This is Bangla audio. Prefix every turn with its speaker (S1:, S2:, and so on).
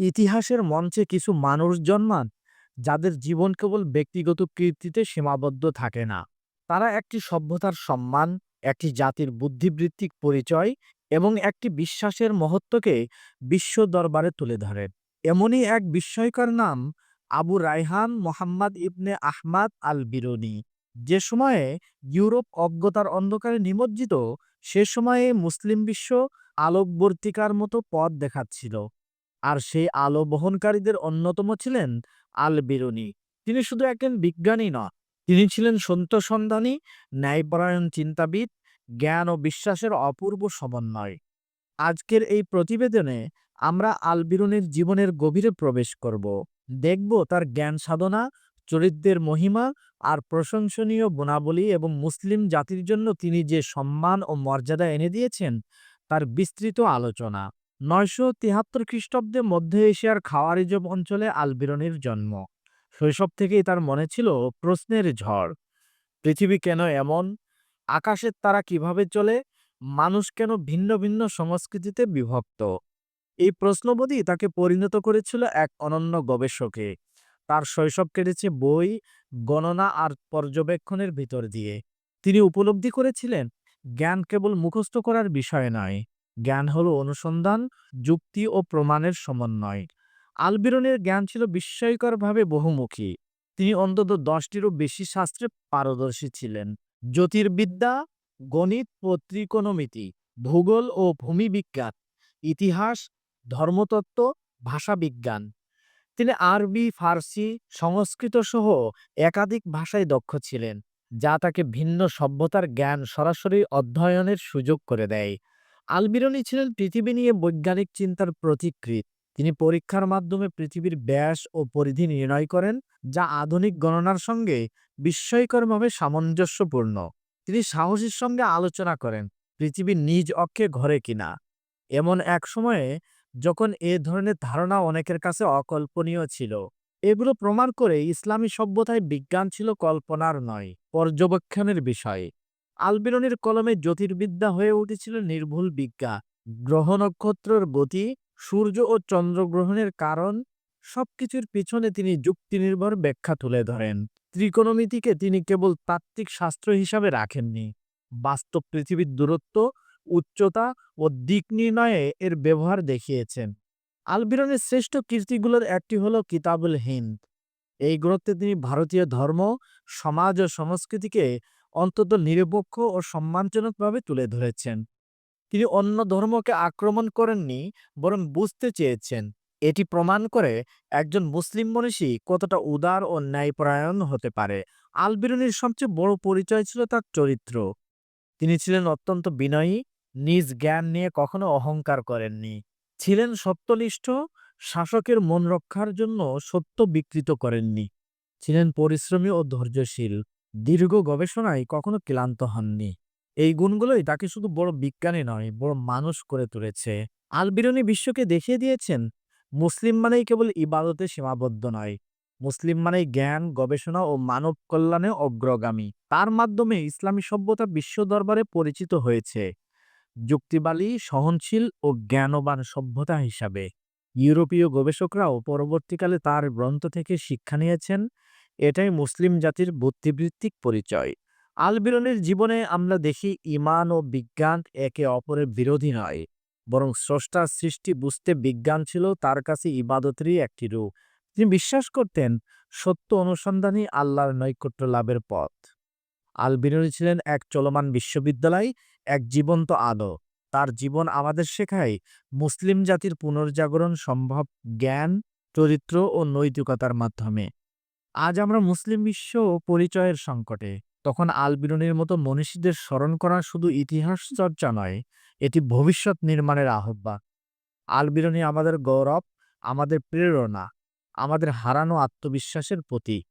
S1: ইতিহাসের মঞ্চে কিছু মানুষ জন্মান যাদের জীবন কেবল ব্যক্তিগত কীর্তিতে সীমাবদ্ধ থাকে না। তারা একটি সভ্যতার সম্মান, একটি জাতির বুদ্ধিবৃত্তিক পরিচয় এবং একটি বিশ্বাসের মহত্বকে বিশ্ব দরবারে তুলে ধরেন। এমনই এক বিস্ময়কর নাম আবু রায়হান মোহাম্মদ ইবনে আহমাদ আল বিরুনি। যে সময়ে ইউরোপ অজ্ঞতার অন্ধকারে নিমজ্জিত, সে সময়ে মুসলিম বিশ্ব আলোকবর্তিকার মতো পথ দেখাচ্ছিল। আর সেই আলো বহনকারীদের অন্যতম ছিলেন আল বিরুনি। তিনি শুধু একজন বিজ্ঞানী নন, তিনি ছিলেন সত্য সন্ধানী, ন্যায়পরায়ণ চিন্তাবিদ, জ্ঞান ও বিশ্বাসের অপূর্ব সমন্বয়। আজকের এই প্রতিবেদনে আমরা আল বিরুনির জীবনের গভীরে প্রবেশ করব। দেখব তার জ্ঞান সাধনা, চরিত্রের মহিমা আর প্রশংসনীয় গুণাবলী, এবং মুসলিম জাতির জন্য তিনি যে সম্মান ও মর্যাদা এনে দিয়েছেন তার বিস্তৃত আলোচনা। ৯৭৩ খ্রিস্টাব্দে মধ্য এশিয়ার খাওয়ারিজব অঞ্চলে আল বিরুনির জন্ম। শৈশব থেকেই তার মনে ছিল প্রশ্নের ঝড়। পৃথিবী কেন এমন? আকাশের তারা কিভাবে চলে? মানুষ কেন ভিন্ন ভিন্ন সংস্কৃতিতে বিভক্ত? এই প্রশ্নবোধই তাকে পরিণত করেছিল এক অনন্য গবেষকে। তার শৈশব কেটেছে বই, গণনা আর পর্যবেক্ষণের ভিতর দিয়ে। তিনি উপলব্ধি করেছিলেন জ্ঞান কেবল মুখস্থ করার বিষয় নয়, জ্ঞান হলো অনুসন্ধান, যুক্তি ও প্রমাণের সমন্বয়। আলবিরনের জ্ঞান ছিল বিস্ময়করভাবে বহুমুখী। তিনি অন্তত ১০টিরও বেশি শাস্ত্রে পারদর্শী ছিলেন: জ্যোতির্বিদ্যা, গণিত ও ত্রিকোণমিতি, ভূগোল ও ভূমিবিজ্ঞান, ইতিহাস, ধর্মতত্ত্ব, ভাষাবিজ্ঞান। তিনি আরবি, ফার্সি, সংস্কৃত সহ একাধিক ভাষায় দক্ষ ছিলেন, যা তাকে ভিন্ন সভ্যতার জ্ঞান সরাসরি অধ্যয়নের সুযোগ করে দেয়। আল বিরুনি ছিলেন পৃথিবী নিয়ে বৈজ্ঞানিক চিন্তার প্রতিকৃত। তিনি পরীক্ষার মাধ্যমে পৃথিবীর ব্যাস ও পরিধি নির্ণয় করেন, যা আধুনিক গণনার সঙ্গে বিস্ময়করভাবে সামঞ্জস্যপূর্ণ। তিনি সাহসীর সঙ্গে আলোচনা করেন পৃথিবী নিজ অক্ষে ঘোরে কিনা, এমন এক সময়ে যখন এ ধরনের ধারণা অনেকের কাছে অকল্পনীয় ছিল। এগুলো প্রমাণ করে ইসলামী সভ্যতায় বিজ্ঞান ছিল কল্পনার নয়, পর্যবেক্ষণের বিষয়। আলবিরনির কলমে জ্যোতির্বিদ্যা হয়ে উঠেছিল নির্ভুল বিজ্ঞা। গ্রহ নক্ষত্রের গতি, সূর্য ও চন্দ্রগ্রহণের কারণ, সবকিছুর পিছনে তিনি যুক্তিনির্ভর ব্যাখ্যা তুলে ধরেন। ত্রিকোণমিতিকে তিনি কেবল তাত্ত্বিক শাস্ত্র হিসাবে রাখেননি, বাস্তব পৃথিবীর দূরত্ব, উচ্চতা ও দিক নির্ণয়ে এর ব্যবহার দেখিয়েছেন। আলবিরনের শ্রেষ্ঠ কীর্তিগুলোর একটি হল কিতাবুল হিন্দ। এই গ্রন্থে তিনি ভারতীয় ধর্ম, সমাজ ও সংস্কৃতিকে অন্তত নিরপেক্ষ ও সম্মানজনকভাবে তুলে ধরেছেন। তিনি অন্য ধর্মকে আক্রমণ করেননি, বরং বুঝতে চেয়েছেন। এটি প্রমাণ করে একজন মুসলিম মনীষী কতটা উদার ও ন্যায়পরায়ণ হতে পারে। আল বিরুনির সবচেয়ে বড় পরিচয় ছিল তার চরিত্র। তিনি ছিলেন অত্যন্ত বিনয়ী, নিজ জ্ঞান নিয়ে কখনো অহংকার করেননি। ছিলেন সত্যনিষ্ঠ, শাসকের মন রক্ষার জন্য সত্য বিকৃত করেননি। ছিলেন পরিশ্রমী ও ধৈর্যশীল, দীর্ঘ গবেষণায় কখনো ক্লান্ত হননি। এই গুণগুলোই তাকে শুধু বড় বিজ্ঞানী নয়, বড় মানুষ করে তুলেছে। আল বিরুনি বিশ্বকে দেখিয়ে দিয়েছেন মুসলিম মানেই কেবল ইবাদতে সীমাবদ্ধ নয়, মুসলিম মানেই জ্ঞান, গবেষণা ও মানব কল্যাণে অগ্রগামী। তার মাধ্যমে ইসলামী সভ্যতা বিশ্ব দরবারে পরিচিত হয়েছে যুক্তিবাদী, সহনশীল ও জ্ঞানবান সভ্যতা হিসাবে। ইউরোপীয় গবেষকরাও পরবর্তীকালে তার গ্রন্থ থেকে শিক্ষা নিয়েছেন। এটাই মুসলিম জাতির বুদ্ধিবৃত্তিক পরিচয়। আল বিরুনির জীবনে আমরা দেখি ঈমান ও বিজ্ঞান একে অপরের বিরোধী নয়, বরং স্রষ্টার সৃষ্টি বুঝতে বিজ্ঞান ছিল তার কাছে ইবাদতেরই একটি রূপ। তিনি বিশ্বাস করতেন সত্য অনুসন্ধানই আল্লাহর নৈকট্য লাভের পথ। আল বিরুনি ছিলেন এক চলমান বিশ্ববিদ্যালয়, এক জীবন্ত আলো। তার জীবন আমাদের শেখায় মুসলিম জাতির পুনর্জাগরণ সম্ভব জ্ঞান, চরিত্র ও নৈতিকতার মাধ্যমে। আজ আমরা মুসলিম বিশ্ব পরিচয়ের সংকটে, তখন আল বিরুনির মতো মনীষীদের স্মরণ করা শুধু ইতিহাস চর্চা নয়, এটি ভবিষ্যৎ নির্মাণের আহ্বান। আল বিরুনি আমাদের গৌরব, আমাদের প্রেরণা, আমাদের হারানো আত্মবিশ্বাসের প্রতীক।